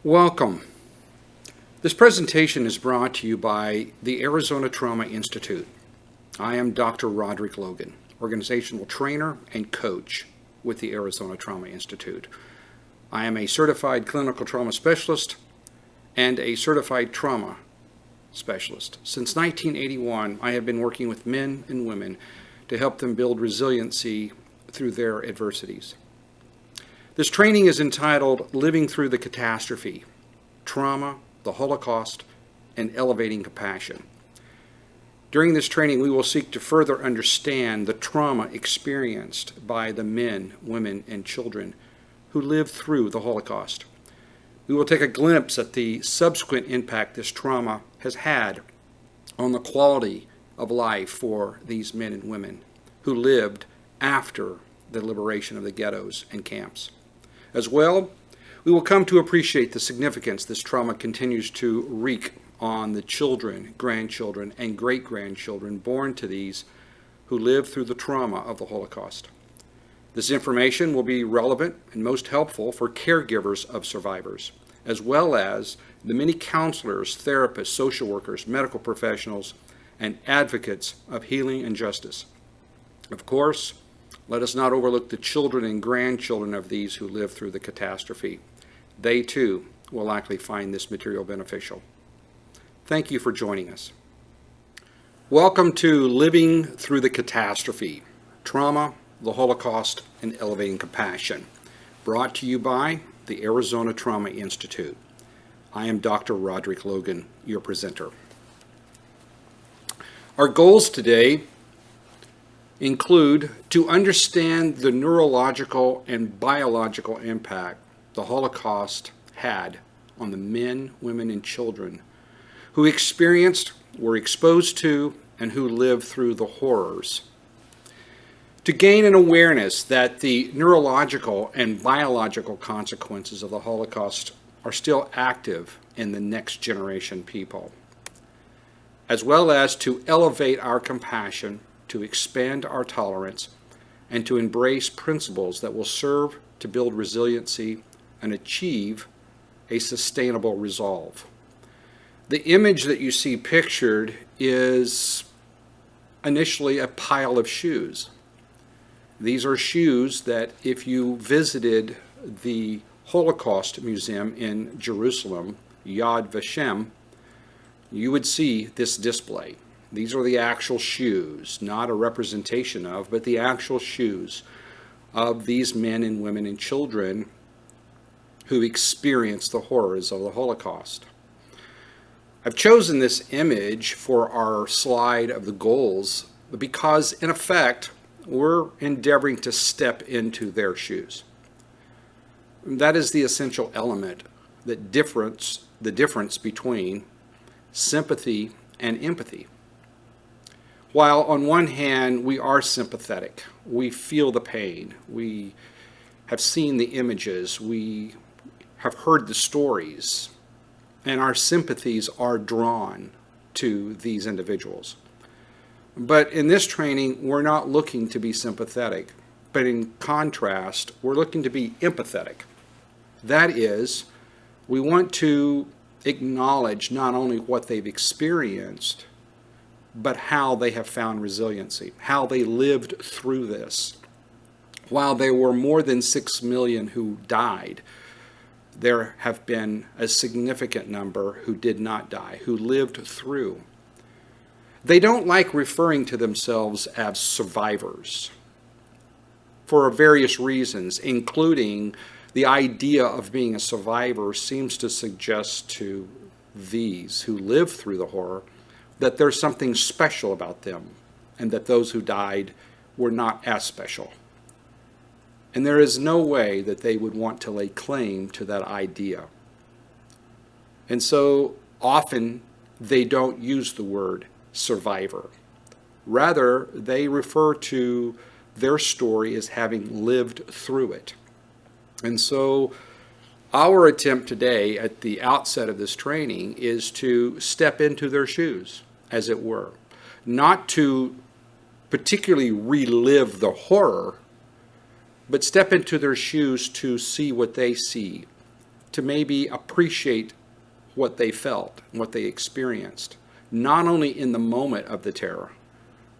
Welcome. This presentation is brought to you by the Arizona Trauma Institute. I am Dr. Roderick Logan, organizational trainer and coach with the Arizona Trauma Institute. I am a certified clinical trauma specialist and a certified trauma specialist. Since 1981, I have been working with men and women to help them build resiliency through their adversities. This training is entitled Living Through the Catastrophe, Trauma, the Holocaust, and Elevating Compassion. During this training, we will seek to further understand the trauma experienced by the men, women, and children who lived through the Holocaust. We will take a glimpse at the subsequent impact this trauma has had on the quality of life for these men and women who lived after the liberation of the ghettos and camps. As well, we will come to appreciate the significance this trauma continues to wreak on the children, grandchildren, and great-grandchildren born to these who lived through the trauma of the Holocaust. This information will be relevant and most helpful for caregivers of survivors, as well as the many counselors, therapists, social workers, medical professionals, and advocates of healing and justice. Of course, let us not overlook the children and grandchildren of these who lived through the catastrophe. They too will likely find this material beneficial. Thank you for joining us. Welcome to Living Through the Catastrophe, Trauma, the Holocaust, and Elevating Compassion, brought to you by the Arizona Trauma Institute. I am Dr. Roderick Logan, your presenter. Our goals today include to understand the neurological and biological impact the Holocaust had on the men, women, and children who experienced, were exposed to, and who lived through the horrors. To gain an awareness that the neurological and biological consequences of the Holocaust are still active in the next generation people, as well as to elevate our compassion, to expand our tolerance, and to embrace principles that will serve to build resiliency and achieve a sustainable resolve. The image that you see pictured is initially a pile of shoes. These are shoes that if you visited the Holocaust Museum in Jerusalem, Yad Vashem, you would see this display. These are the actual shoes, not a representation of, but the actual shoes of these men and women and children who experienced the horrors of the Holocaust. I've chosen this image for our slide of the goals because, in effect, we're endeavoring to step into their shoes. That is the essential element, the difference between sympathy and empathy. While on one hand we are sympathetic, we feel the pain, we have seen the images, we have heard the stories, and our sympathies are drawn to these individuals. But in this training, we're not looking to be sympathetic, but in contrast, we're looking to be empathetic. That is, we want to acknowledge not only what they've experienced, but how they have found resiliency, how they lived through this. While there were more than 6 million who died, there have been a significant number who did not die, who lived through. They don't like referring to themselves as survivors for various reasons, including the idea of being a survivor seems to suggest to these who lived through the horror that there's something special about them and that those who died were not as special. And there is no way that they would want to lay claim to that idea. And so often they don't use the word survivor. Rather, they refer to their story as having lived through it. And so our attempt today at the outset of this training is to step into their shoes, as it were, not to particularly relive the horror, but step into their shoes to see what they see to maybe appreciate what they felt, what they experienced, not only in the moment of the terror,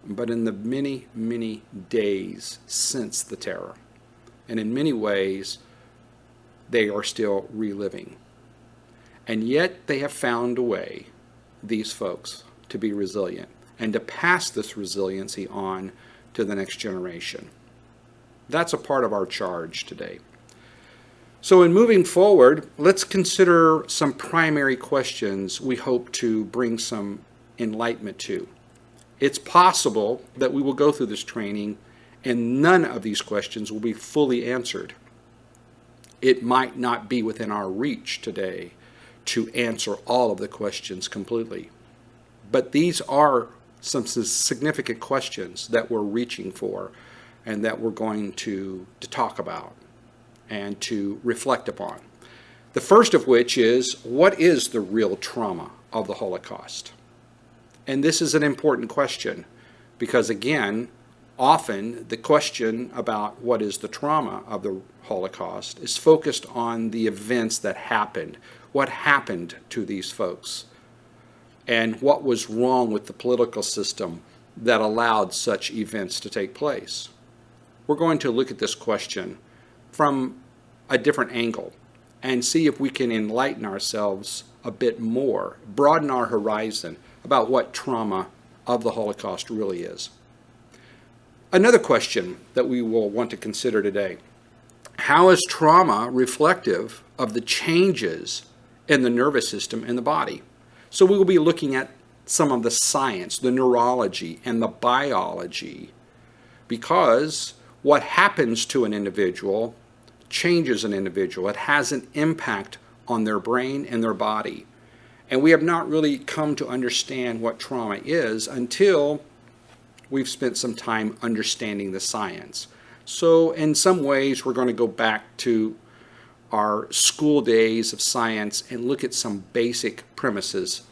but in the many, many days since the terror. And in many ways, they are still reliving. And yet they have found a way, these folks, to be resilient and to pass this resiliency on to the next generation. That's a part of our charge today. So in moving forward, let's consider some primary questions we hope to bring some enlightenment to. It's possible that we will go through this training and none of these questions will be fully answered. It might not be within our reach today to answer all of the questions completely. But these are some significant questions that we're reaching for and that we're going to talk about and to reflect upon. The first of which is, what is the real trauma of the Holocaust? And this is an important question because, again, often the question about what is the trauma of the Holocaust is focused on the events that happened, what happened to these folks, and what was wrong with the political system that allowed such events to take place. We're going to look at this question from a different angle and see if we can enlighten ourselves a bit more, broaden our horizon about what trauma of the Holocaust really is. Another question that we will want to consider today: how is trauma reflective of the changes in the nervous system and the body? So we will be looking at some of the science, the neurology, and the biology, because what happens to an individual changes an individual. It has an impact on their brain and their body. And we have not really come to understand what trauma is until we've spent some time understanding the science. So in some ways, we're going to go back to our school days of science and look at some basic premises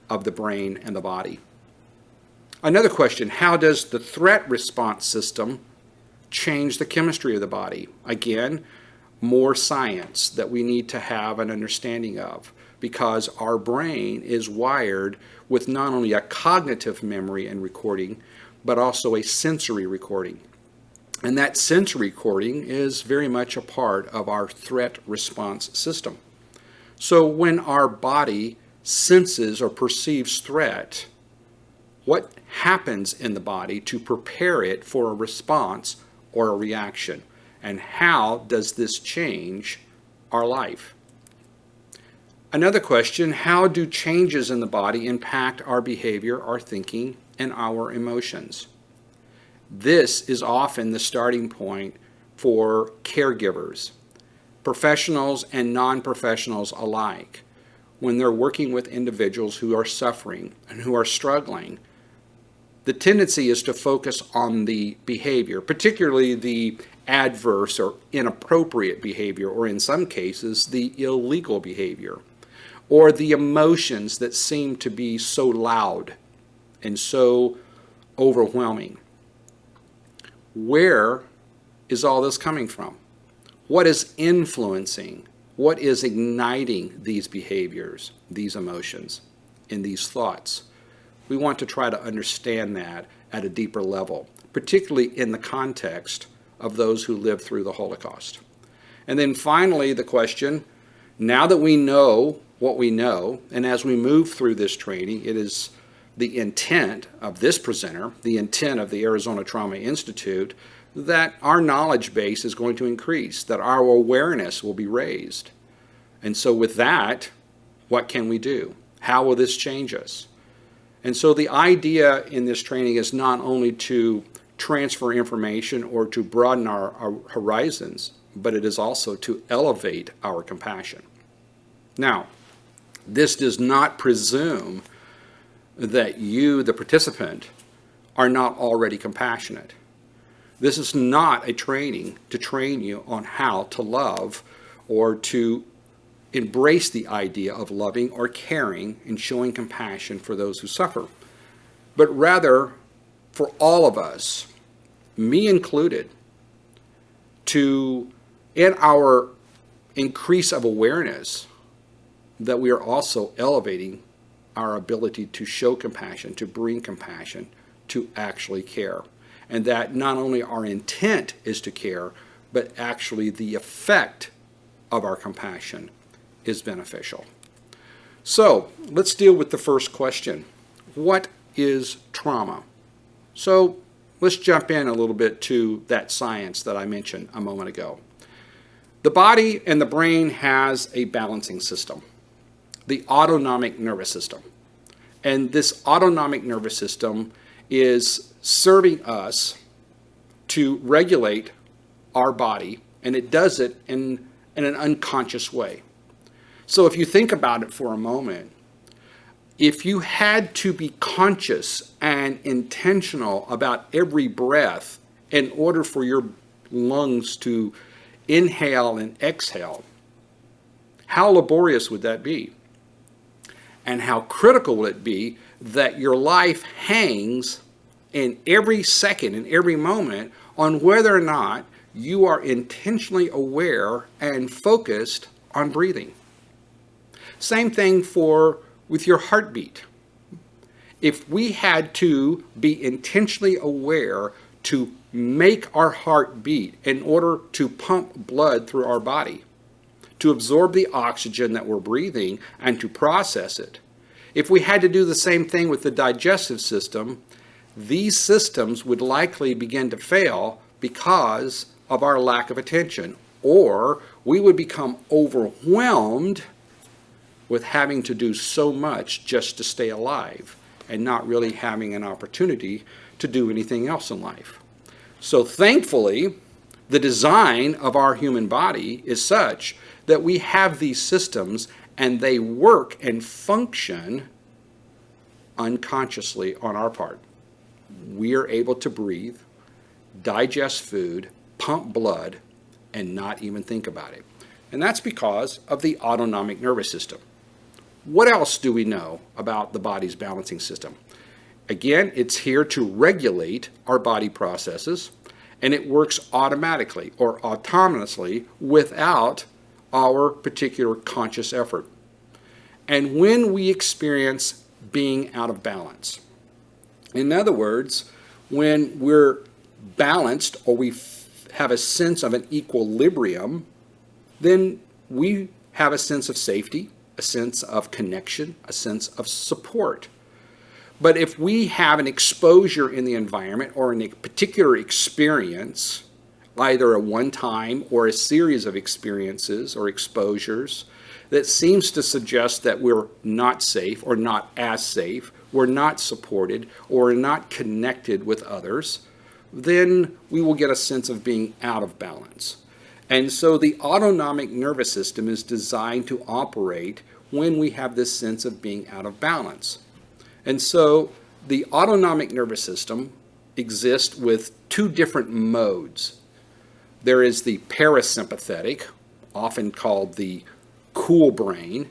of the brain and the body. Another question: how does the threat response system change the chemistry of the body? Again, more science that we need to have an understanding of, because our brain is wired with not only a cognitive memory and recording, but also a sensory recording. And that sensory recording is very much a part of our threat response system. So when our body senses or perceives threat, what happens in the body to prepare it for a response or a reaction? And how does this change our life? Another question: how do changes in the body impact our behavior, our thinking, and our emotions? This is often the starting point for caregivers, professionals and non-professionals alike, when they're working with individuals who are suffering and who are struggling. The tendency is to focus on the behavior, particularly the adverse or inappropriate behavior, or in some cases, the illegal behavior, or the emotions that seem to be so loud and so overwhelming. Where is all this coming from? What is influencing, what is igniting these behaviors, these emotions, and these thoughts? We want to try to understand that at a deeper level, particularly in the context of those who lived through the Holocaust. And then finally, the question: now that we know what we know, and as we move through this training, it is the intent of this presenter, the intent of the Arizona Trauma Institute, that our knowledge base is going to increase, that our awareness will be raised. And so with that, what can we do? How will this change us? And so the idea in this training is not only to transfer information or to broaden our horizons, but it is also to elevate our compassion. Now, this does not presume that you, the participant, are not already compassionate. This is not a training to train you on how to love or to embrace the idea of loving or caring and showing compassion for those who suffer, but rather for all of us, me included, to, in our increase of awareness that we are also elevating our ability to show compassion, to bring compassion, to actually care. And that not only our intent is to care, but actually the effect of our compassion is beneficial. So let's deal with the first question. What is trauma? So let's jump in a little bit to that science that I mentioned a moment ago. The body and the brain has a balancing system, the autonomic nervous system. And this autonomic nervous system is serving us to regulate our body, and it does it in an unconscious way. So if you think about it for a moment, if you had to be conscious and intentional about every breath in order for your lungs to inhale and exhale, how laborious would that be? And how critical would it be that your life hangs in every second, in every moment, on whether or not you are intentionally aware and focused on breathing. Same thing with your heartbeat. If we had to be intentionally aware to make our heart beat in order to pump blood through our body, to absorb the oxygen that we're breathing and to process it, if we had to do the same thing with the digestive system, these systems would likely begin to fail because of our lack of attention, or we would become overwhelmed with having to do so much just to stay alive and not really having an opportunity to do anything else in life. So thankfully, the design of our human body is such that we have these systems and they work and function unconsciously on our part. We are able to breathe, digest food, pump blood, and not even think about it. And that's because of the autonomic nervous system. What else do we know about the body's balancing system? Again, it's here to regulate our body processes, and it works automatically or autonomously without our particular conscious effort. And when we experience being out of balance, in other words, when we're balanced or we have a sense of an equilibrium, then we have a sense of safety, a sense of connection, a sense of support. But if we have an exposure in the environment or in a particular experience, either a one-time or a series of experiences or exposures that seems to suggest that we're not safe or not as safe, we're not supported or not connected with others, then we will get a sense of being out of balance. And so the autonomic nervous system is designed to operate when we have this sense of being out of balance. And so the autonomic nervous system exists with two different modes. There is the parasympathetic, often called the cool brain,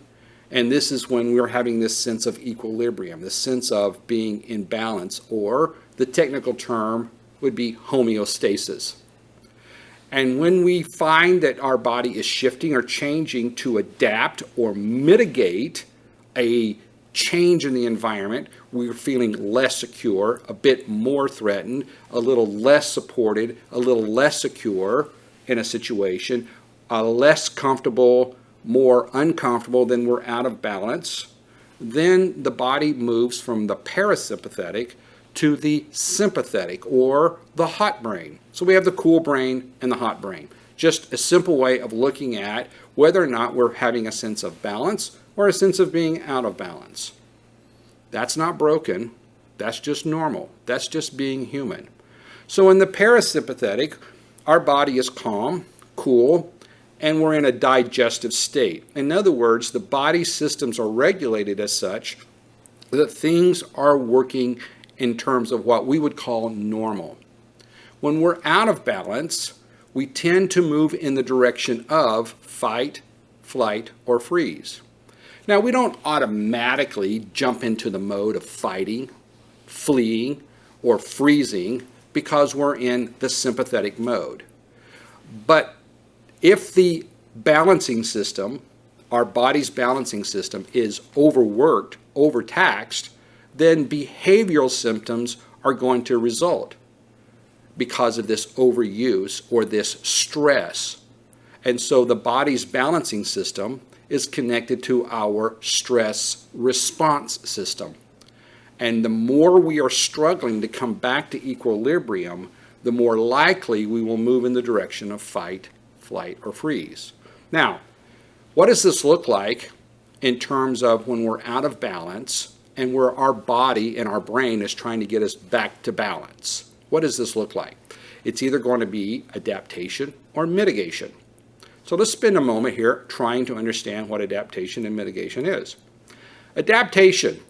and this is when we're having this sense of equilibrium, this sense of being in balance, or the technical term would be homeostasis. And when we find that our body is shifting or changing to adapt or mitigate a change in the environment, we're feeling less secure, a bit more threatened, a little less supported, a little less secure in a situation, less comfortable, more uncomfortable, then we're out of balance. Then the body moves from the parasympathetic to the sympathetic or the hot brain. So we have the cool brain and the hot brain. Just a simple way of looking at whether or not we're having a sense of balance or a sense of being out of balance. That's not broken. That's just normal. That's just being human. So in the parasympathetic, our body is calm, cool, and we're in a digestive state. In other words, the body systems are regulated as such that things are working in terms of what we would call normal. When we're out of balance, we tend to move in the direction of fight, flight, or freeze. Now, we don't automatically jump into the mode of fighting, fleeing, or freezing because we're in the sympathetic mode. But if the balancing system, our body's balancing system, is overworked, overtaxed, then behavioral symptoms are going to result because of this overuse or this stress. And so the body's balancing system is connected to our stress response system. And the more we are struggling to come back to equilibrium, the more likely we will move in the direction of fight, flight, or freeze. Now, what does this look like in terms of when we're out of balance and where our body and our brain is trying to get us back to balance? What does this look like? It's either going to be adaptation or mitigation. So let's spend a moment here trying to understand what adaptation and mitigation is. Adaptation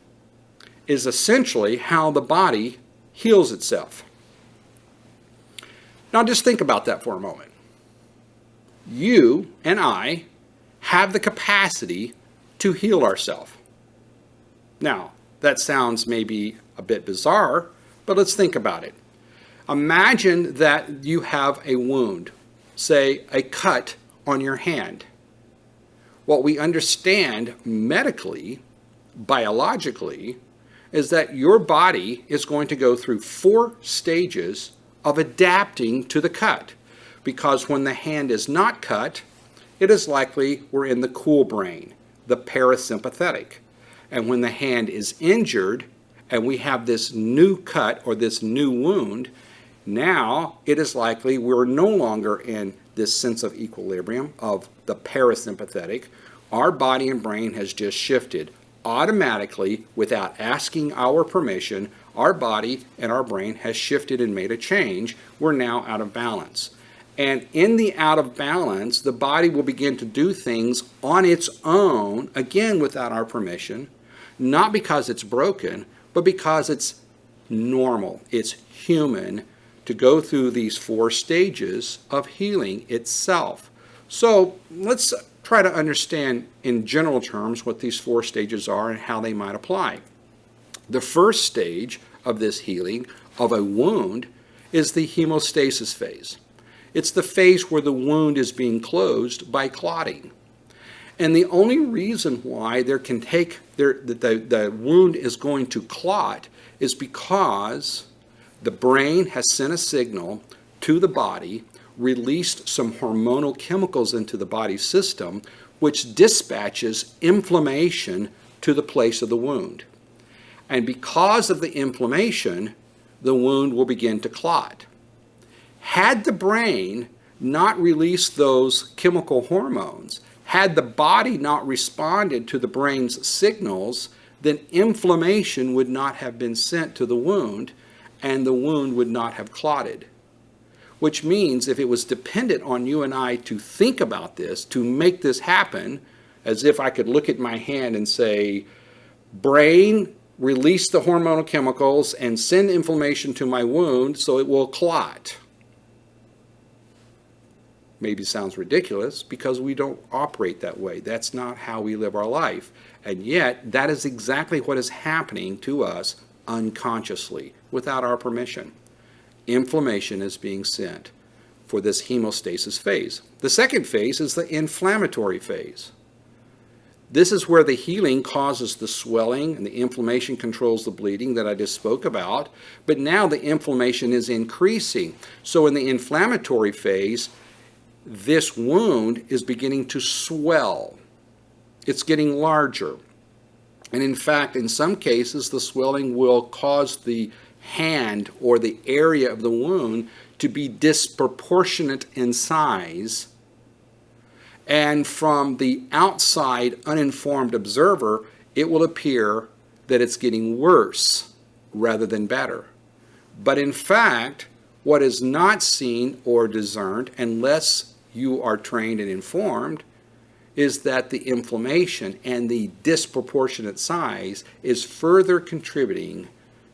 is essentially how the body heals itself. Now just think about that for a moment. You and I have the capacity to heal ourselves. Now, that sounds maybe a bit bizarre, but let's think about it. Imagine that you have a wound, say a cut on your hand. What we understand medically, biologically, is that your body is going to go through 4 stages of adapting to the cut. Because when the hand is not cut, it is likely we're in the cool brain, the parasympathetic. And when the hand is injured and we have this new cut or this new wound, now it is likely we're no longer in this sense of equilibrium of the parasympathetic. Our body and brain has just shifted. Automatically, without asking our permission, our body and our brain has shifted and made a change. We're now out of balance. And in the out of balance, the body will begin to do things on its own, again without our permission, not because it's broken, but because it's normal, it's human to go through these 4 stages of healing itself. So let's try to understand in general terms what these 4 stages are and how they might apply. The first stage of this healing of a wound is the hemostasis phase. It's the phase where the wound is being closed by clotting. And the only reason why the wound is going to clot is because the brain has sent a signal to the body, released some hormonal chemicals into the body's system, which dispatches inflammation to the place of the wound. And because of the inflammation, the wound will begin to clot. Had the brain not released those chemical hormones, had the body not responded to the brain's signals, then inflammation would not have been sent to the wound, and the wound would not have clotted. Which means if it was dependent on you and I to think about this, to make this happen, as if I could look at my hand and say, brain, release the hormonal chemicals and send inflammation to my wound so it will clot. Maybe sounds ridiculous because we don't operate that way. That's not how we live our life. And yet, that is exactly what is happening to us unconsciously, without our permission. Inflammation is being sent for this hemostasis phase. The second phase is the inflammatory phase. This is where the healing causes the swelling and the inflammation controls the bleeding that I just spoke about, but now the inflammation is increasing. So in the inflammatory phase, this wound is beginning to swell. It's getting larger. And in fact, in some cases, the swelling will cause the hand or the area of the wound to be disproportionate in size. And from the outside, uninformed observer, it will appear that it's getting worse rather than better. But in fact, what is not seen or discerned, unless you are trained and informed, is that the inflammation and the disproportionate size is further contributing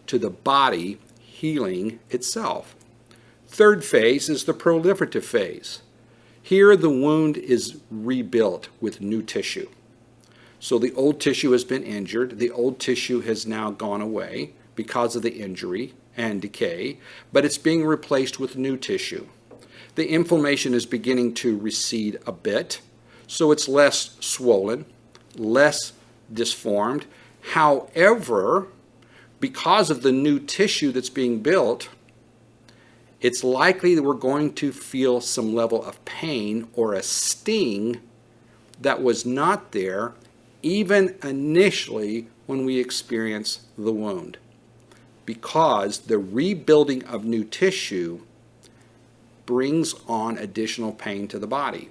to the body healing itself. Third phase is the proliferative phase. Here the wound is rebuilt with new tissue. So the old tissue has been injured. The old tissue has now gone away because of the injury and decay, but it's being replaced with new tissue. The inflammation is beginning to recede a bit, so it's less swollen, less disformed. However, because of the new tissue that's being built, it's likely that we're going to feel some level of pain or a sting that was not there even initially when we experience the wound, because the rebuilding of new tissue brings on additional pain to the body.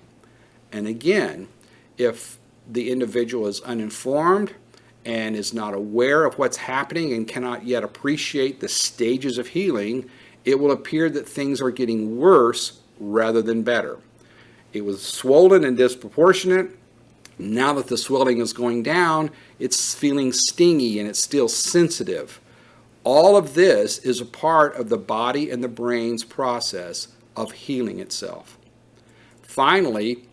And again, if the individual is uninformed and is not aware of what's happening and cannot yet appreciate the stages of healing, it will appear that things are getting worse rather than better. It was swollen and disproportionate. Now that the swelling is going down, it's feeling stingy and it's still sensitive. All of this is a part of the body and the brain's process of healing itself. Finally,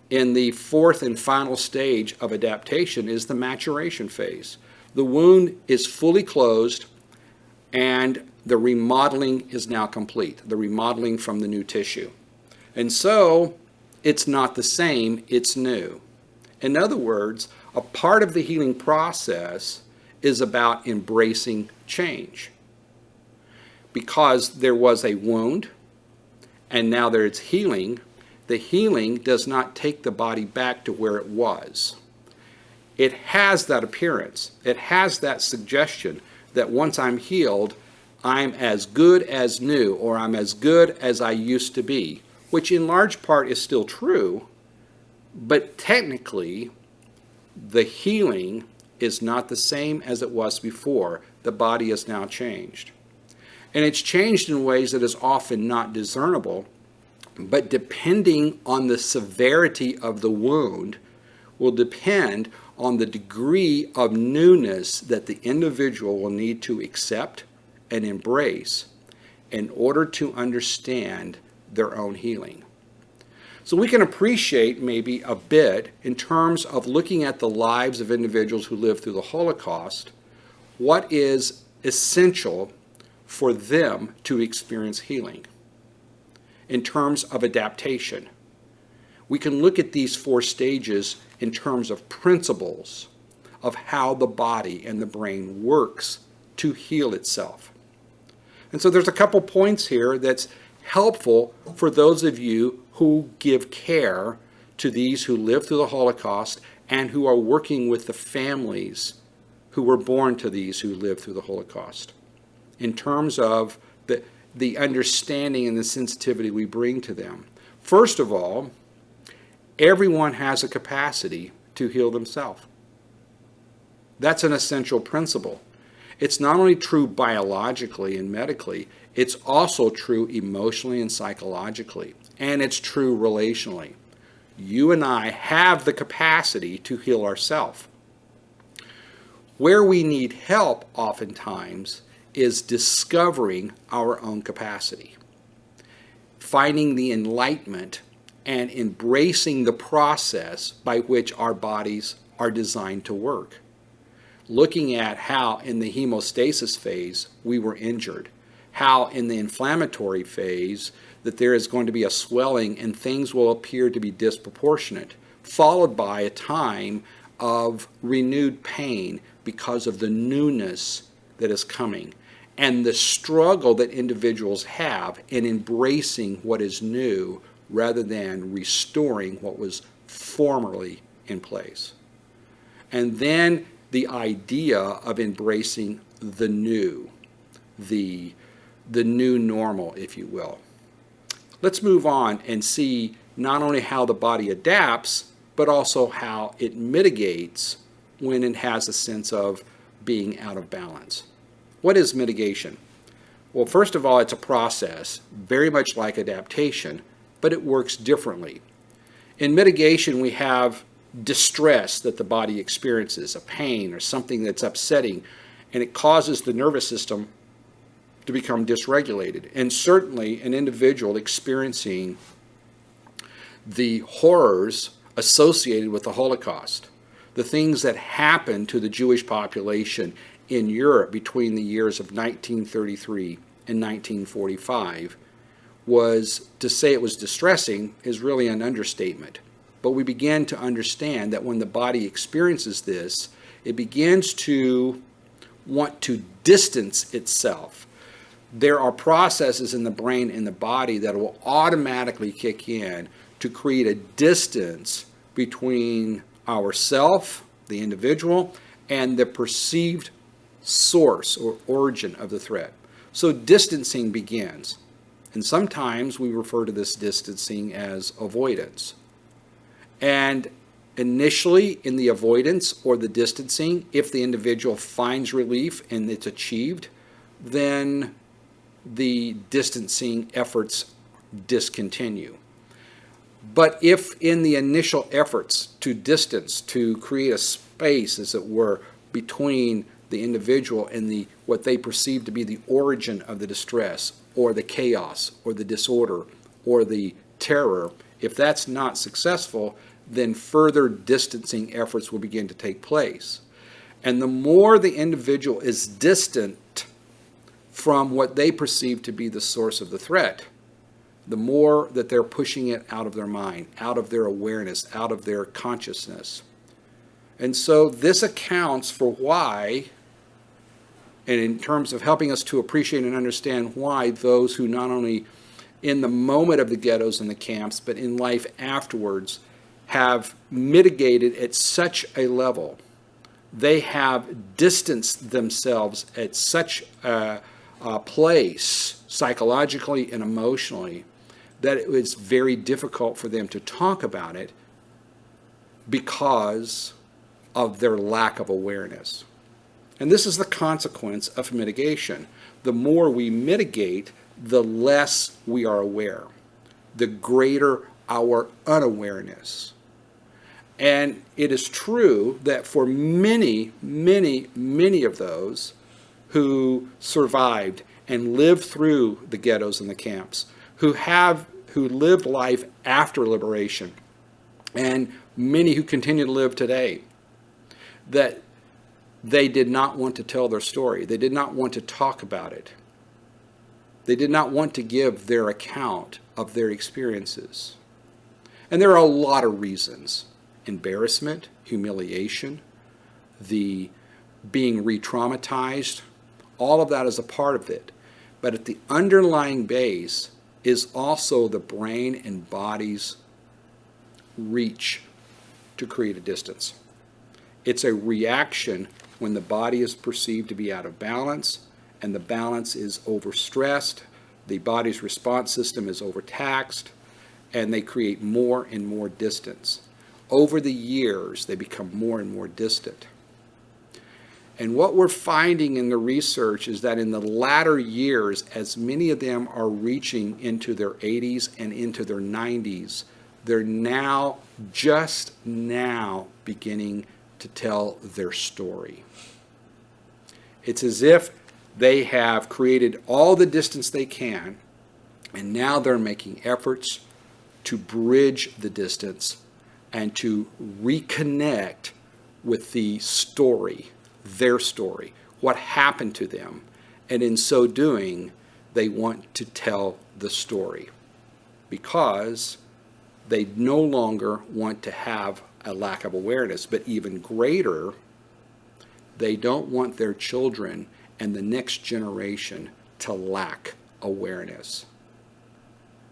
in the fourth and final stage of adaptation is the maturation phase. The wound is fully closed and the remodeling is now complete, the remodeling from the new tissue. And so it's not the same, it's new. In other words, a part of the healing process is about embracing change. Because there was a wound and now there's healing, the healing does not take the body back to where it was. It has that appearance. It has that suggestion that once I'm healed, I'm as good as new, or I'm as good as I used to be, which in large part is still true, but technically the healing is not the same as it was before. The body is now changed. And it's changed in ways that is often not discernible, but depending on the severity of the wound will depend on the degree of newness that the individual will need to accept and embrace in order to understand their own healing. So we can appreciate maybe a bit in terms of looking at the lives of individuals who lived through the Holocaust, what is essential for them to experience healing. In terms of adaptation, we can look at these four stages in terms of principles of how the body and the brain works to heal itself. And so there's a couple points here that's helpful for those of you who give care to these who lived through the Holocaust and who are working with the families who were born to these who lived through the Holocaust. In terms of the understanding and the sensitivity we bring to them. First of all, everyone has a capacity to heal themselves. That's an essential principle. It's not only true biologically and medically, it's also true emotionally and psychologically, and it's true relationally. You and I have the capacity to heal ourselves. Where we need help oftentimes is discovering our own capacity, finding the enlightenment and embracing the process by which our bodies are designed to work. Looking at how in the hemostasis phase we were injured, how in the inflammatory phase that there is going to be a swelling and things will appear to be disproportionate, followed by a time of renewed pain because of the newness that is coming, and the struggle that individuals have in embracing what is new rather than restoring what was formerly in place. And then the idea of embracing the new, the new normal, if you will. Let's move on and see not only how the body adapts, but also how it mitigates when it has a sense of being out of balance. What is mitigation? Well, first of all, it's a process, very much like adaptation, but it works differently. In mitigation, we have distress that the body experiences, a pain or something that's upsetting, and it causes the nervous system to become dysregulated. And certainly an individual experiencing the horrors associated with the Holocaust, the things that happened to the Jewish population in Europe between the years of 1933 and 1945, was, to say it was distressing is really an understatement. But we begin to understand that when the body experiences this, it begins to want to distance itself. There are processes in the brain and the body that will automatically kick in to create a distance between ourself, the individual, and the perceived source or origin of the threat. So distancing begins. And sometimes we refer to this distancing as avoidance. And initially in the avoidance or the distancing, if the individual finds relief and it's achieved, then the distancing efforts discontinue. But if in the initial efforts to distance, to create a space, as it were, between the individual and what they perceive to be the origin of the distress, or the chaos, or the disorder, or the terror, if that's not successful, then further distancing efforts will begin to take place. And the more the individual is distant from what they perceive to be the source of the threat, the more that they're pushing it out of their mind, out of their awareness, out of their consciousness. And so this accounts for why, and in terms of helping us to appreciate and understand why those who not only in the moment of the ghettos and the camps, but in life afterwards, have mitigated at such a level. They have distanced themselves at such a place, psychologically and emotionally, that it was very difficult for them to talk about it because of their lack of awareness. And this is the consequence of mitigation. The more we mitigate, the less we are aware, the greater our unawareness. And it is true that for many, many, many of those who survived and lived through the ghettos and the camps, who lived life after liberation, and many who continue to live today, that they did not want to tell their story. They did not want to talk about it. They did not want to give their account of their experiences. And there are a lot of reasons. Embarrassment, humiliation, the being re-traumatized, all of that is a part of it. But at the underlying base is also the brain and body's reach to create a distance. It's a reaction when the body is perceived to be out of balance and the balance is overstressed, the body's response system is overtaxed, and they create more and more distance. Over the years, they become more and more distant. And what we're finding in the research is that in the latter years, as many of them are reaching into their 80s and into their 90s, they're now, just now, beginning to tell their story. It's as if they have created all the distance they can, and now they're making efforts to bridge the distance and to reconnect with the story, their story, what happened to them. And in so doing, they want to tell the story because they no longer want to have a lack of awareness, but even greater, they don't want their children and the next generation to lack awareness.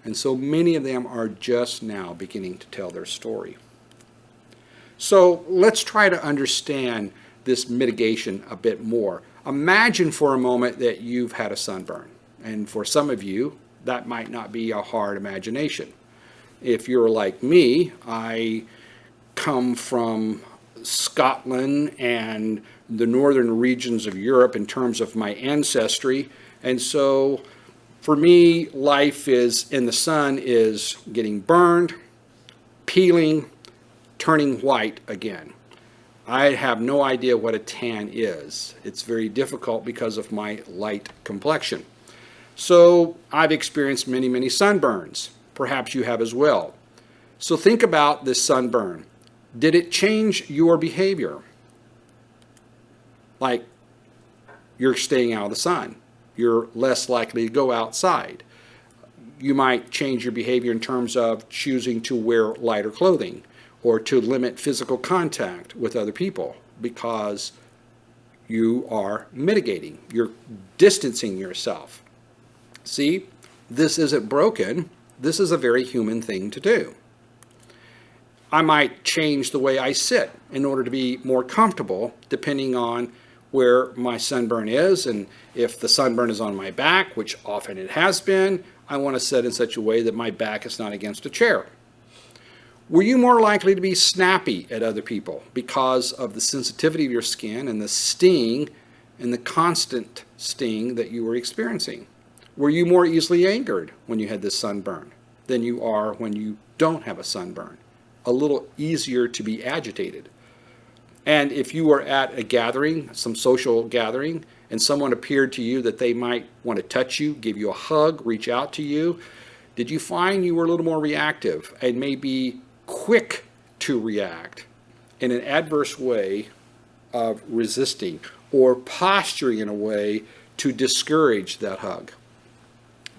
And so many of them are just now beginning to tell their story. So let's try to understand this mitigation a bit more. Imagine for a moment that you've had a sunburn. And for some of you, that might not be a hard imagination. If you're like me, I come from Scotland and the northern regions of Europe in terms of my ancestry. And so for me, life is in the sun is getting burned, peeling, turning white again. I have no idea what a tan is. It's very difficult because of my light complexion. So I've experienced many, many sunburns. Perhaps you have as well. So think about this sunburn. Did it change your behavior? Like you're staying out of the sun. You're less likely to go outside. You might change your behavior in terms of choosing to wear lighter clothing. or to limit physical contact with other people because you are mitigating. You're distancing yourself. See, this isn't broken. This is a very human thing to do. I might change the way I sit in order to be more comfortable depending on where my sunburn is, and if the sunburn is on my back, which often it has been, I want to sit in such a way that my back is not against a chair. Were you more likely to be snappy at other people because of the sensitivity of your skin and the sting and the constant sting that you were experiencing? Were you more easily angered when you had this sunburn than you are when you don't have a sunburn? A little easier to be agitated. And if you were at a gathering, some social gathering, and someone appeared to you that they might want to touch you, give you a hug, reach out to you, did you find you were a little more reactive and maybe quick to react in an adverse way of resisting or posturing in a way to discourage that hug?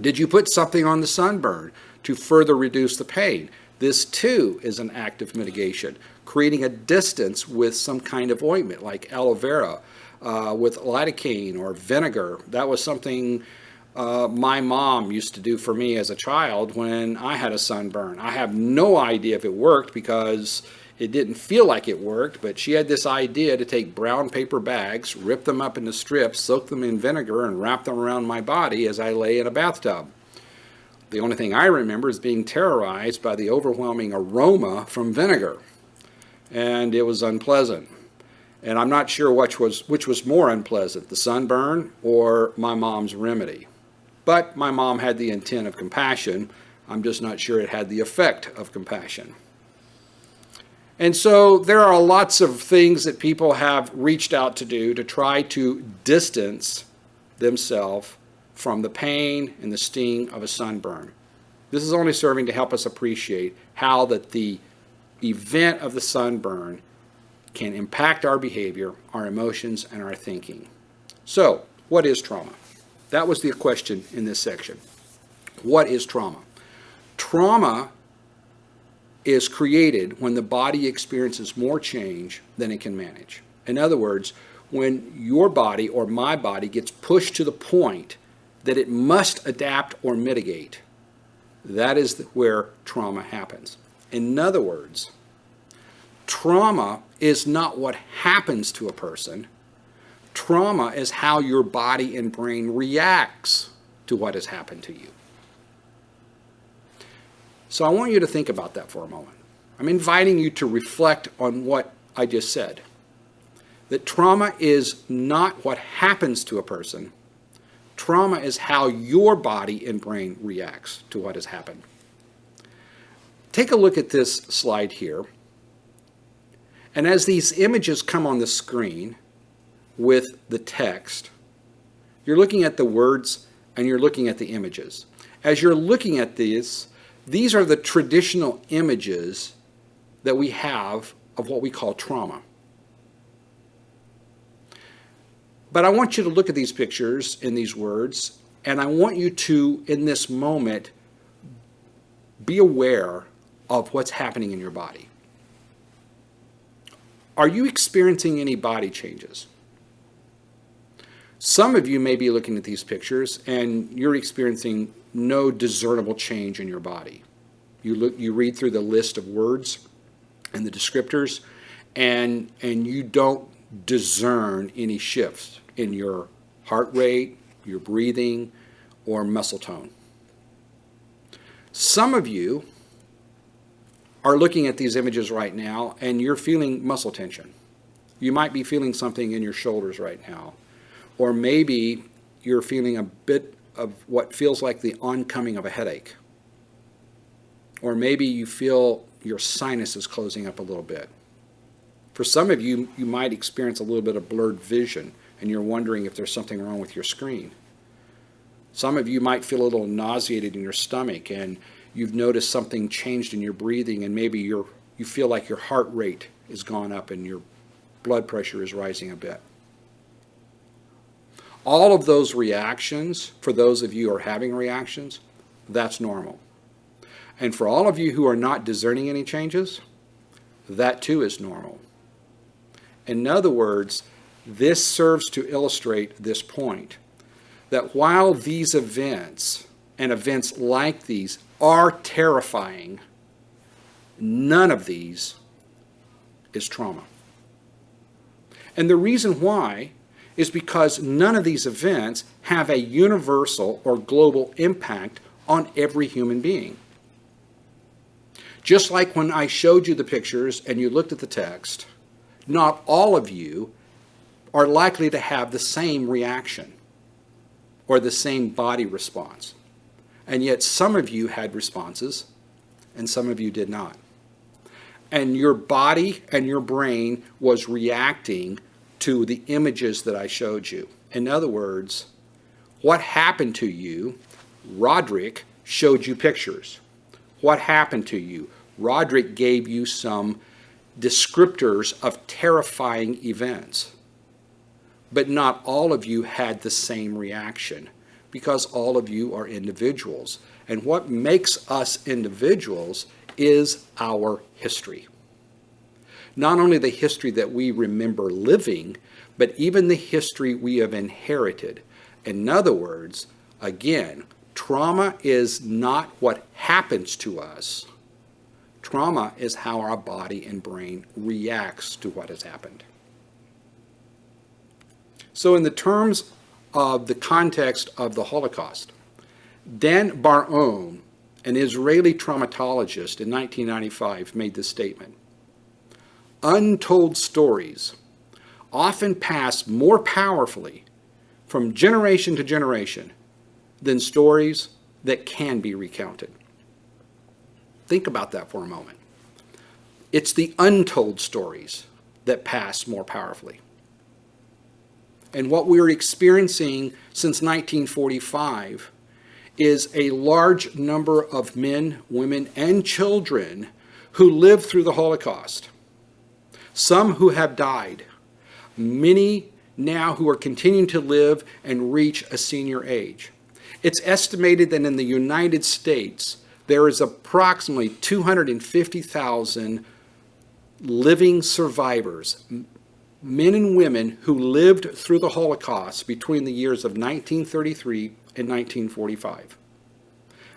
Did you put something on the sunburn to further reduce the pain? This too is an act of mitigation, creating a distance with some kind of ointment like aloe vera, with lidocaine or vinegar. That was something my mom used to do for me as a child when I had a sunburn. I have no idea if it worked because it didn't feel like it worked, but she had this idea to take brown paper bags, rip them up into strips, soak them in vinegar, and wrap them around my body as I lay in a bathtub. The only thing I remember is being terrorized by the overwhelming aroma from vinegar, and it was unpleasant. And I'm not sure which was more unpleasant, the sunburn or my mom's remedy. But my mom had the intent of compassion. I'm just not sure it had the effect of compassion. And so there are lots of things that people have reached out to do to try to distance themselves from the pain and the sting of a sunburn. This is only serving to help us appreciate how that the event of the sunburn can impact our behavior, our emotions, and our thinking. So, what is trauma? That was the question in this section. What is trauma? Trauma is created when the body experiences more change than it can manage. In other words, when your body or my body gets pushed to the point that it must adapt or mitigate, that is where trauma happens. In other words, trauma is not what happens to a person. Trauma is how your body and brain reacts to what has happened to you. So I want you to think about that for a moment. I'm inviting you to reflect on what I just said. That trauma is not what happens to a person. Trauma is how your body and brain reacts to what has happened. Take a look at this slide here. And as these images come on the screen with the text, you're looking at the words and you're looking at the images. As you're looking at these are the traditional images that we have of what we call trauma. But I want you to look at these pictures and these words, and I want you to, in this moment, be aware of what's happening in your body. Are you experiencing any body changes? Some of you may be looking at these pictures and you're experiencing no discernible change in your body. You read through the list of words and the descriptors, and you don't discern any shifts in your heart rate, your breathing, or muscle tone. Some of you are looking at these images right now and you're feeling muscle tension. You might be feeling something in your shoulders right now, or maybe you're feeling a bit of what feels like the oncoming of a headache, or maybe you feel your sinuses closing up a little bit. For some of you, you might experience a little bit of blurred vision and you're wondering if there's something wrong with your screen. Some of you might feel a little nauseated in your stomach and you've noticed something changed in your breathing, and maybe you feel like your heart rate has gone up and your blood pressure is rising a bit. All of those reactions, for those of you who are having reactions, that's normal. And for all of you who are not discerning any changes, that too is normal. In other words, this serves to illustrate this point, that while these events and events like these are terrifying, none of these is trauma. And the reason why is because none of these events have a universal or global impact on every human being. Just like when I showed you the pictures and you looked at the text, not all of you are likely to have the same reaction or the same body response. And yet some of you had responses and some of you did not. And your body and your brain was reacting to the images that I showed you. In other words, what happened to you? Roderick showed you pictures. What happened to you? Roderick gave you some descriptors of terrifying events. But not all of you had the same reaction because all of you are individuals. And what makes us individuals is our history. Not only the history that we remember living, but even the history we have inherited. In other words, again, trauma is not what happens to us. Trauma is how our body and brain reacts to what has happened. So in the terms of the context of the Holocaust, Dan Bar-On, an Israeli traumatologist in 1995, made this statement: untold stories often pass more powerfully from generation to generation than stories that can be recounted. Think about that for a moment. It's the untold stories that pass more powerfully. And what we're experiencing since 1945 is a large number of men, women, and children who lived through the Holocaust. Some who have died, many now who are continuing to live and reach a senior age. It's estimated that in the United States, there is approximately 250,000 living survivors, men and women who lived through the Holocaust between the years of 1933 and 1945.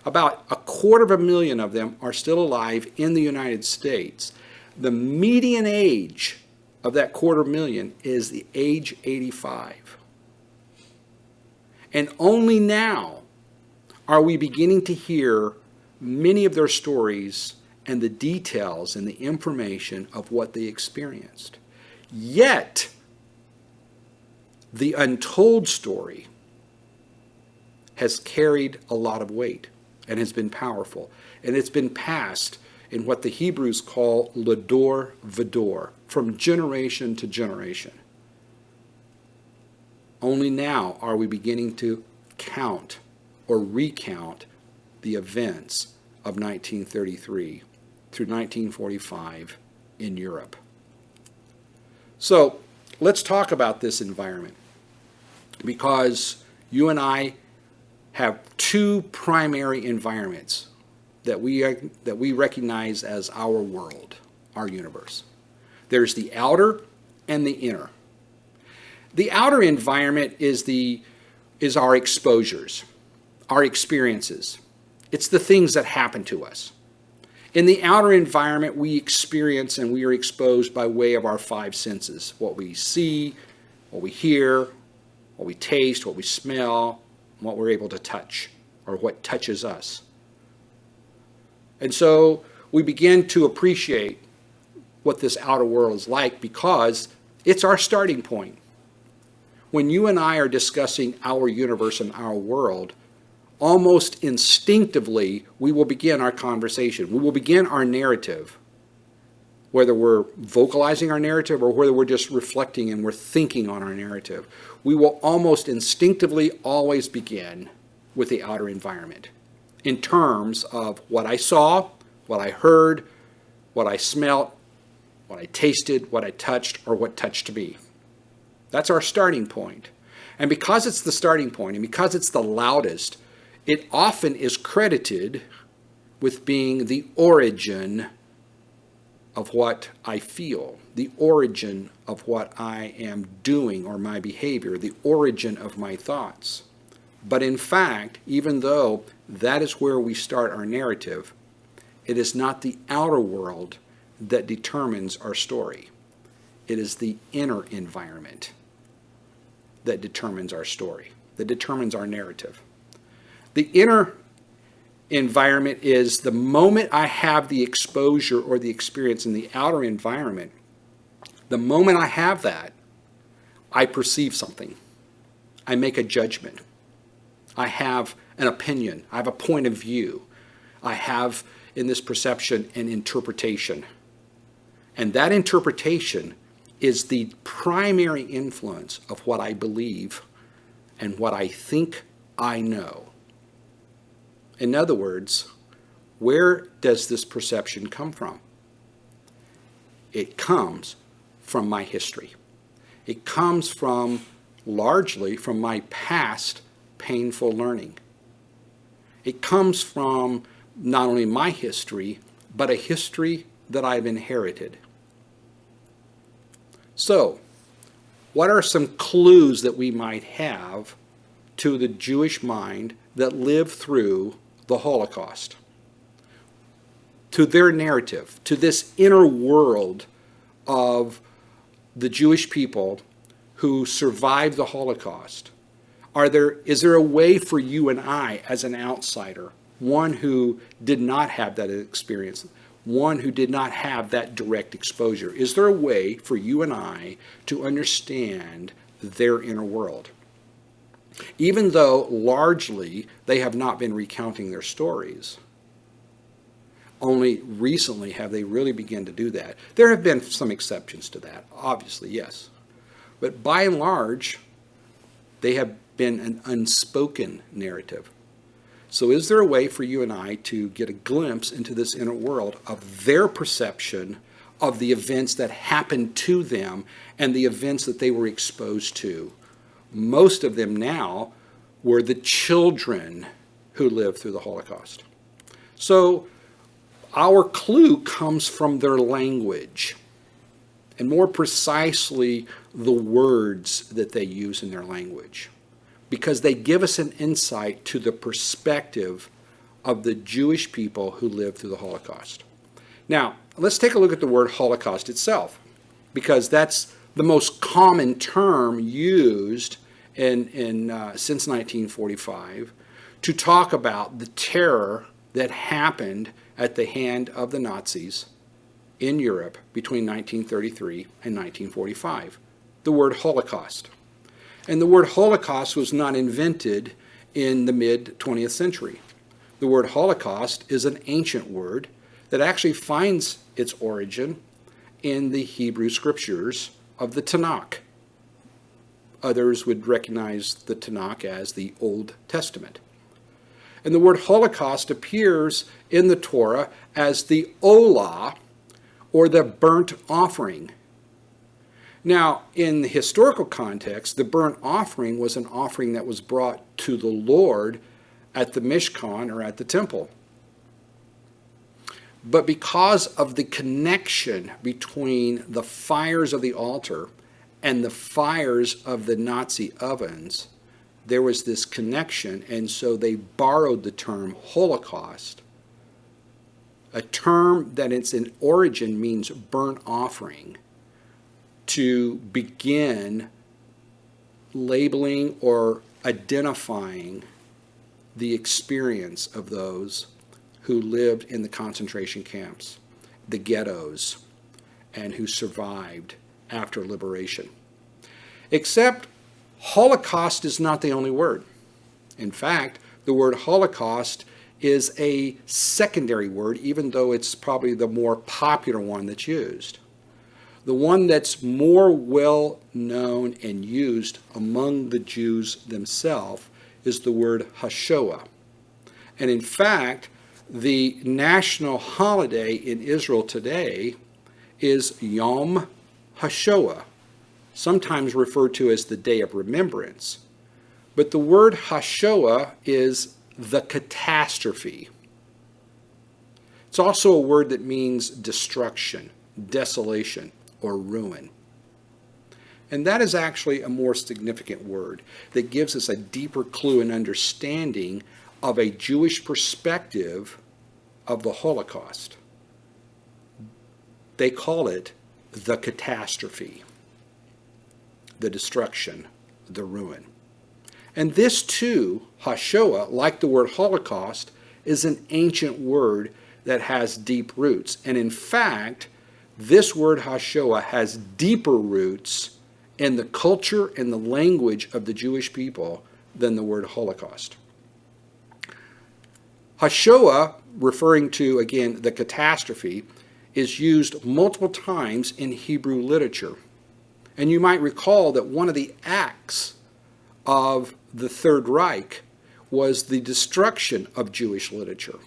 About 250,000 of them are still alive in the United States. The median age of that 250,000 is the age 85. And only now are we beginning to hear many of their stories and the details and the information of what they experienced. Yet, the untold story has carried a lot of weight and has been powerful. And it's been passed in what the Hebrews call l'dor v'dor, from generation to generation. Only now are we beginning to count or recount the events of 1933 through 1945 in Europe. So let's talk about this environment, because you and I have two primary environments that we recognize as our world, our universe. There's the outer and the inner. The outer environment is our exposures, our experiences. It's the things that happen to us. In the outer environment, we experience and we are exposed by way of our five senses: what we see, what we hear, what we taste, what we smell, and what we're able to touch, or what touches us. And so we begin to appreciate what this outer world is like because it's our starting point. When you and I are discussing our universe and our world, almost instinctively, we will begin our conversation. We will begin our narrative, whether we're vocalizing our narrative or whether we're just reflecting and we're thinking on our narrative. We will almost instinctively always begin with the outer environment in terms of what I saw, what I heard, what I smelt, what I tasted, what I touched, or what touched me. That's our starting point. And because it's the starting point and because it's the loudest, it often is credited with being the origin of what I feel, the origin of what I am doing or my behavior, the origin of my thoughts. But in fact, even though that is where we start our narrative, it is not the outer world that determines our story. It is the inner environment that determines our story, that determines our narrative. The inner environment is the moment I have the exposure or the experience in the outer environment. The moment I have that, I perceive something. I make a judgment. I have an opinion. I have a point of view. I have, in this perception, an interpretation. And that interpretation is the primary influence of what I believe and what I think I know. In other words, where does this perception come from? It comes from my history. It comes largely from my past painful learning. It comes from not only my history, but a history that I've inherited. So, what are some clues that we might have to the Jewish mind that lived through the Holocaust? To their narrative, to this inner world of the Jewish people who survived the Holocaust? Is there a way for you and I, as an outsider, one who did not have that experience, one who did not have that direct exposure, is there a way for you and I to understand their inner world? Even though largely they have not been recounting their stories. Only recently have they really begun to do that. There have been some exceptions to that, obviously, yes. But by and large, they have been an unspoken narrative. So is there a way for you and I to get a glimpse into this inner world of their perception of the events that happened to them and the events that they were exposed to? Most of them now were the children who lived through the Holocaust. So our clue comes from their language, and more precisely the words that they use in their language, because they give us an insight to the perspective of the Jewish people who lived through the Holocaust. Now, let's take a look at the word Holocaust itself, because that's the most common term used since 1945 to talk about the terror that happened at the hand of the Nazis in Europe between 1933 and 1945. The word Holocaust. And the word Holocaust was not invented in the mid-20th century. The word Holocaust is an ancient word that actually finds its origin in the Hebrew scriptures of the Tanakh. Others would recognize the Tanakh as the Old Testament. And the word Holocaust appears in the Torah as the olah, or the burnt offering. Now, in the historical context, the burnt offering was an offering that was brought to the Lord at the Mishkan, or at the temple. But because of the connection between the fires of the altar and the fires of the Nazi ovens, there was this connection, and so they borrowed the term Holocaust, a term that its origin means burnt offering, to begin labeling or identifying the experience of those who lived in the concentration camps, the ghettos, and who survived after liberation. Except Holocaust is not the only word. In fact, the word Holocaust is a secondary word, even though it's probably the more popular one that's used. The one that's more well known and used among the Jews themselves is the word HaShoah. And in fact, the national holiday in Israel today is Yom HaShoah, sometimes referred to as the Day of Remembrance. But the word HaShoah is the catastrophe. It's also a word that means destruction, desolation, or ruin. And that is actually a more significant word that gives us a deeper clue and understanding of a Jewish perspective of the Holocaust. They call it the catastrophe, the destruction, the ruin. And this too, HaShoah, like the word Holocaust, is an ancient word that has deep roots. And in fact, this word HaShoah has deeper roots in the culture and the language of the Jewish people than the word Holocaust. HaShoah, referring to, again, the catastrophe, is used multiple times in Hebrew literature. And you might recall that one of the acts of the Third Reich was the destruction of Jewish literature.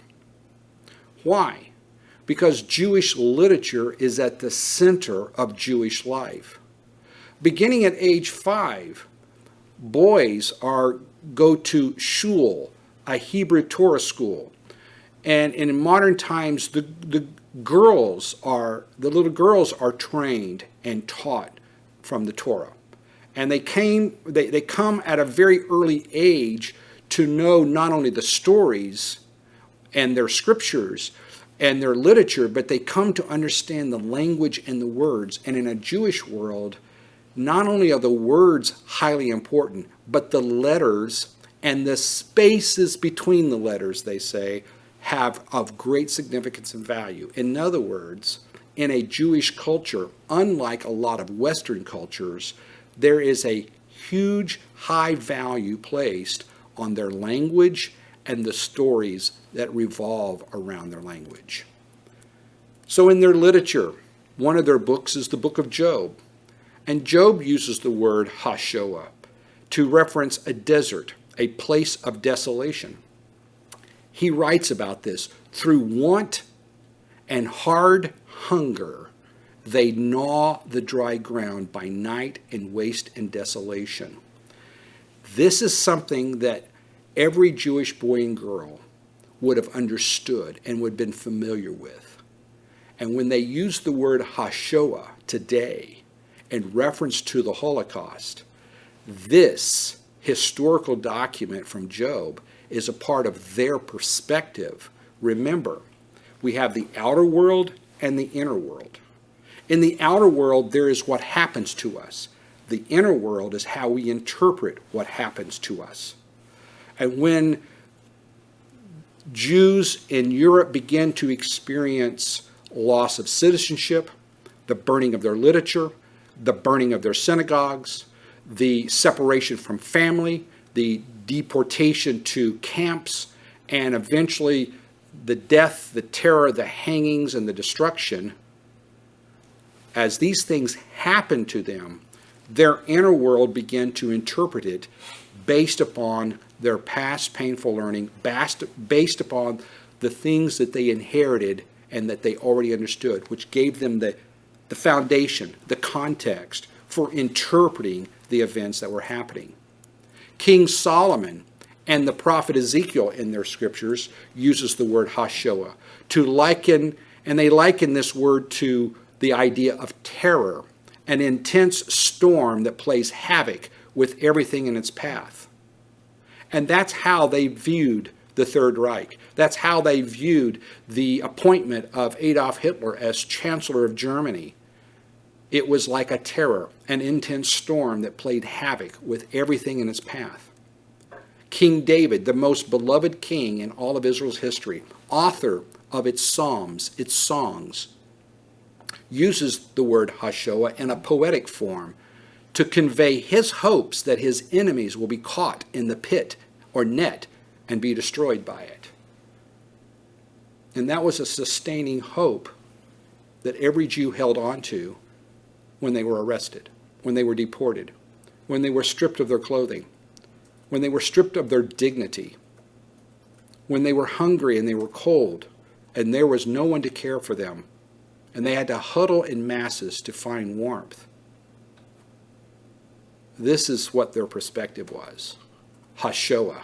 Why? Because Jewish literature is at the center of Jewish life. Beginning at age 5, boys go to shul, a Hebrew Torah school. And in modern times, the little girls are trained and taught from the Torah. And they come at a very early age to know not only the stories and their scriptures and their literature, but they come to understand the language and the words. And in a Jewish world, not only are the words highly important, but the letters and the spaces between the letters, they say, have of great significance and value. In other words, in a Jewish culture, unlike a lot of Western cultures, there is a huge high value placed on their language and the stories that revolve around their language. So in their literature, one of their books is the book of Job. And Job uses the word HaShoah to reference a desert, a place of desolation. He writes about this: through want and hard hunger, they gnaw the dry ground by night in waste and desolation. This is something that every Jewish boy and girl would have understood and would have been familiar with. And when they use the word HaShoah today in reference to the Holocaust, this historical document from Job is a part of their perspective. Remember, we have the outer world and the inner world. In the outer world, there is what happens to us. The inner world is how we interpret what happens to us. And when Jews in Europe began to experience loss of citizenship, the burning of their literature, the burning of their synagogues, the separation from family, the deportation to camps, and eventually the death, the terror, the hangings, and the destruction, as these things happened to them, their inner world began to interpret it based upon their past painful learning, based upon the things that they inherited and that they already understood, which gave them the foundation, the context for interpreting the events that were happening. King Solomon and the prophet Ezekiel in their scriptures uses the word HaShoah to liken, and they liken this word to the idea of terror, an intense storm that plays havoc with everything in its path. And that's how they viewed the Third Reich. That's how they viewed the appointment of Adolf Hitler as Chancellor of Germany. It was like a terror, an intense storm that played havoc with everything in its path. King David, the most beloved king in all of Israel's history, author of its psalms, its songs, uses the word HaShoah in a poetic form to convey his hopes that his enemies will be caught in the pit or net and be destroyed by it. And that was a sustaining hope that every Jew held on to when they were arrested, when they were deported, when they were stripped of their clothing, when they were stripped of their dignity, when they were hungry and they were cold and there was no one to care for them, and they had to huddle in masses to find warmth. This is what their perspective was. HaShoah.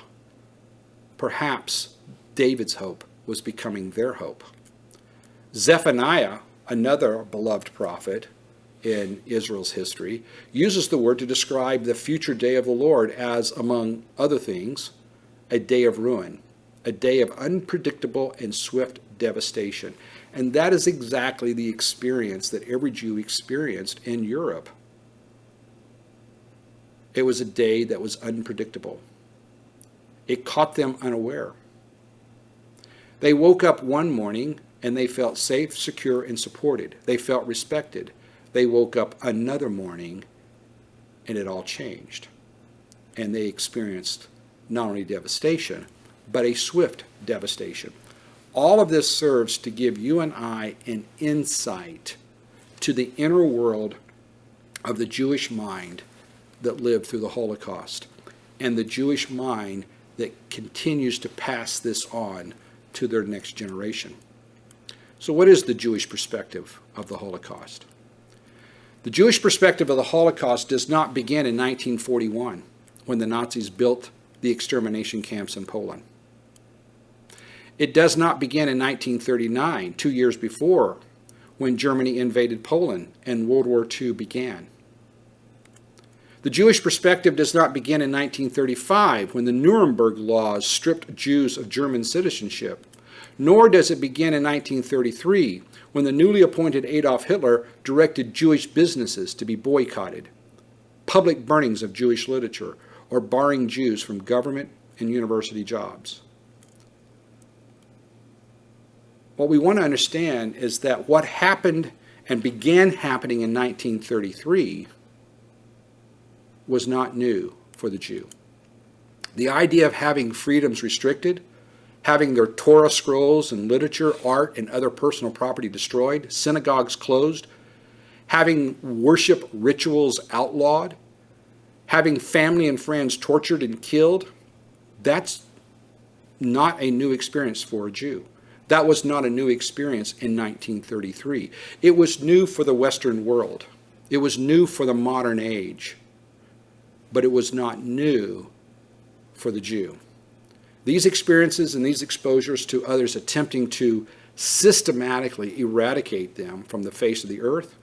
Perhaps David's hope was becoming their hope. Zephaniah, another beloved prophet in Israel's history, uses the word to describe the future day of the Lord as, among other things, a day of ruin, a day of unpredictable and swift devastation. And that is exactly the experience that every Jew experienced in Europe. It was a day that was unpredictable. It caught them unaware. They woke up one morning and they felt safe, secure, and supported. They felt respected. They woke up another morning and it all changed. And they experienced not only devastation, but a swift devastation. All of this serves to give you and I an insight to the inner world of the Jewish mind that lived through the Holocaust and the Jewish mind that continues to pass this on to their next generation. So what is the Jewish perspective of the Holocaust? The Jewish perspective of the Holocaust does not begin in 1941 when the Nazis built the extermination camps in Poland. It does not begin in 1939, 2 years before, when Germany invaded Poland and World War II began. The Jewish perspective does not begin in 1935, when the Nuremberg laws stripped Jews of German citizenship, nor does it begin in 1933, when the newly appointed Adolf Hitler directed Jewish businesses to be boycotted, public burnings of Jewish literature, or barring Jews from government and university jobs. What we want to understand is that what happened and began happening in 1933 was not new for the Jew. The idea of having freedoms restricted, having their Torah scrolls and literature, art, and other personal property destroyed, synagogues closed, having worship rituals outlawed, having family and friends tortured and killed, that's not a new experience for a Jew. That was not a new experience in 1933. It was new for the Western world. It was new for the modern age. But it was not new for the Jew. These experiences and these exposures to others attempting to systematically eradicate them from the face of the earth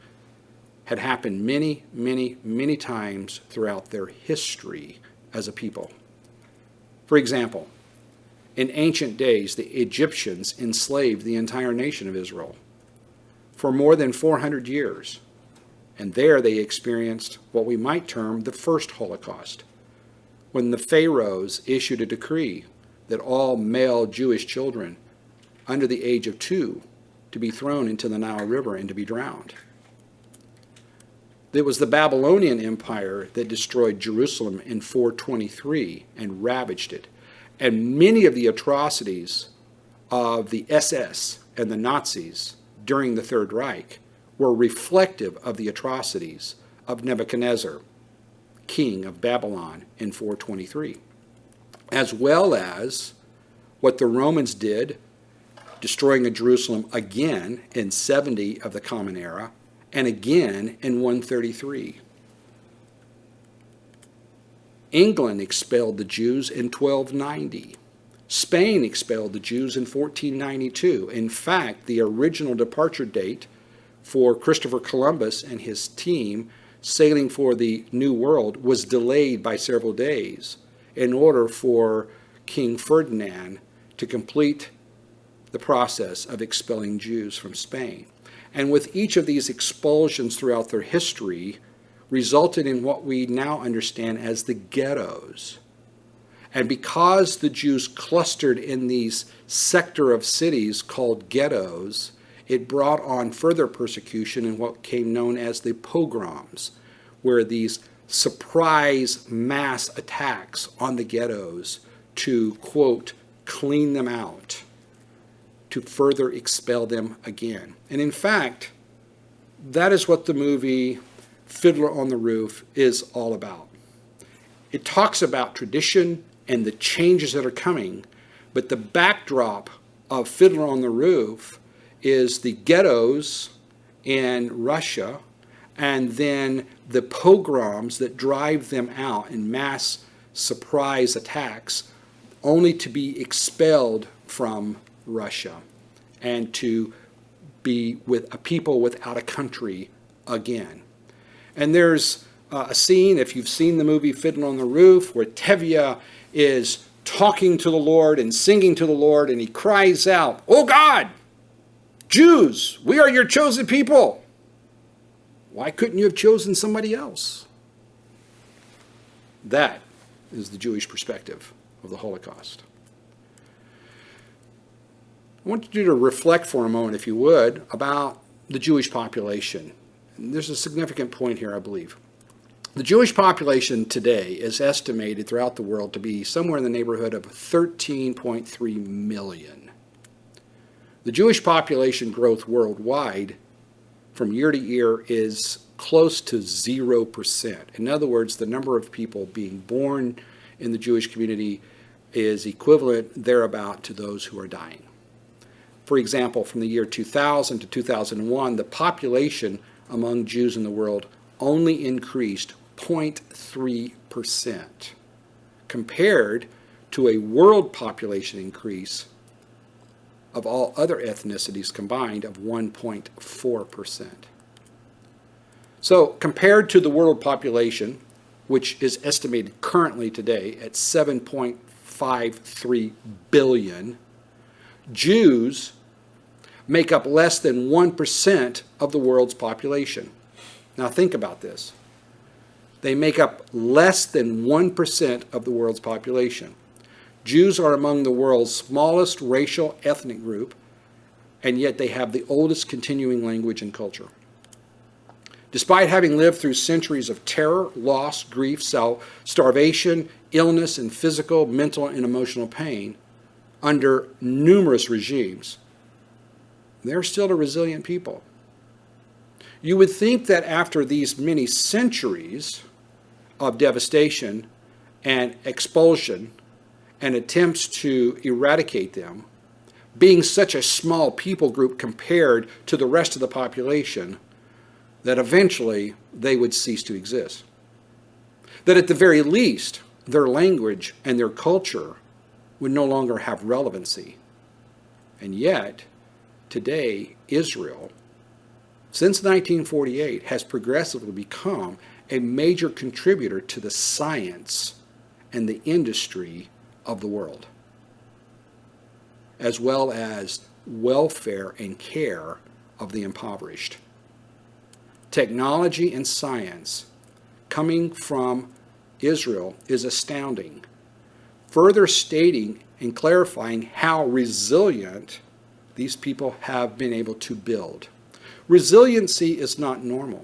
had happened many, many, many times throughout their history as a people. For example, in ancient days, the Egyptians enslaved the entire nation of Israel for more than 400 years. And there they experienced what we might term the first Holocaust, when the pharaohs issued a decree that all male Jewish children under the age of 2 to be thrown into the Nile River and to be drowned. It was the Babylonian Empire that destroyed Jerusalem in 423 and ravaged it. And many of the atrocities of the SS and the Nazis during the Third Reich were reflective of the atrocities of Nebuchadnezzar, king of Babylon, in 423, as well as what the Romans did, destroying Jerusalem again in 70 of the Common Era and again in 133. England expelled the Jews in 1290. Spain expelled the Jews in 1492. In fact, the original departure date for Christopher Columbus and his team sailing for the New World was delayed by several days in order for King Ferdinand to complete the process of expelling Jews from Spain. And with each of these expulsions throughout their history resulted in what we now understand as the ghettos. And because the Jews clustered in these sector of cities called ghettos, it brought on further persecution in what came known as the pogroms, where these surprise mass attacks on the ghettos to, quote, clean them out, to further expel them again. And in fact, that is what the movie Fiddler on the Roof is all about. It talks about tradition and the changes that are coming, but the backdrop of Fiddler on the Roof is the ghettos in Russia and then the pogroms that drive them out in mass surprise attacks only to be expelled from Russia and to be with a people without a country again. And there's a scene, if you've seen the movie Fiddler on the Roof, where Tevye is talking to the Lord and singing to the Lord, and he cries out, "Oh God, Jews, we are your chosen people. Why couldn't you have chosen somebody else?" That is the Jewish perspective of the Holocaust. I want you to reflect for a moment, if you would, about the Jewish population. And there's a significant point here, I believe. The Jewish population today is estimated throughout the world to be somewhere in the neighborhood of 13.3 million. The Jewish population growth worldwide from year to year is close to 0%. In other words, the number of people being born in the Jewish community is equivalent thereabout to those who are dying. For example, from the year 2000 to 2001, the population among Jews in the world only increased 0.3% compared to a world population increase of all other ethnicities combined of 1.4%. So compared to the world population, which is estimated currently today at 7.53 billion, Jews make up less than 1% of the world's population. Now think about this. They make up less than 1% of the world's population. Jews are among the world's smallest racial ethnic group, and yet they have the oldest continuing language and culture. Despite having lived through centuries of terror, loss, grief, starvation, illness, and physical, mental, and emotional pain under numerous regimes, they're still a resilient people. You would think that after these many centuries of devastation and expulsion and attempts to eradicate them, being such a small people group compared to the rest of the population, that eventually they would cease to exist. That at the very least, their language and their culture would no longer have relevancy. And yet, today, Israel, since 1948, has progressively become a major contributor to the science and the industry of the world, as well as welfare and care of the impoverished. Technology and science coming from Israel is astounding, further stating and clarifying how resilient these people have been able to build. Resiliency is not normal.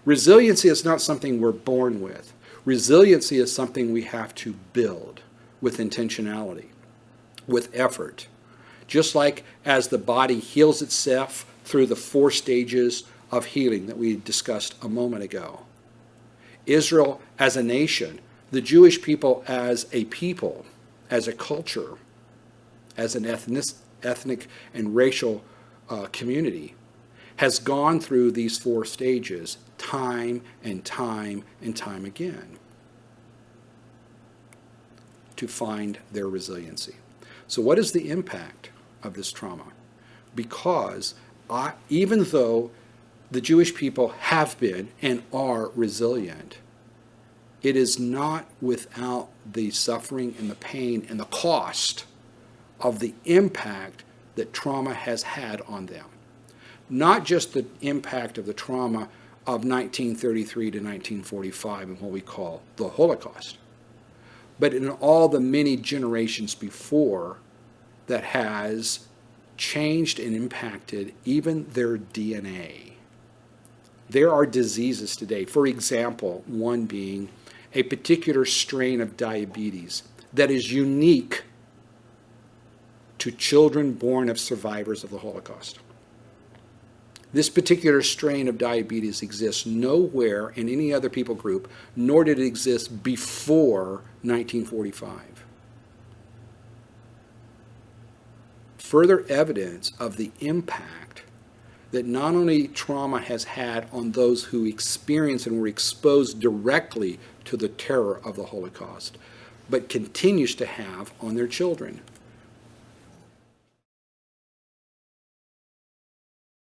Resiliency is not something we're born with. Resiliency is something we have to build with intentionality, with effort. Just like as the body heals itself through the 4 stages of healing that we discussed a moment ago. Israel as a nation, the Jewish people as a people, as a culture, as an ethnic and racial community, has gone through these 4 stages time and time and time again to find their resiliency. So what is the impact of this trauma? Because even though the Jewish people have been and are resilient, it is not without the suffering and the pain and the cost of the impact that trauma has had on them. Not just the impact of the trauma of 1933 to 1945 and what we call the Holocaust, but in all the many generations before that has changed and impacted even their DNA. There are diseases today, for example, one being a particular strain of diabetes that is unique to children born of survivors of the Holocaust. This particular strain of diabetes exists nowhere in any other people group, nor did it exist before 1945. Further evidence of the impact that not only trauma has had on those who experienced and were exposed directly to the terror of the Holocaust, but continues to have on their children.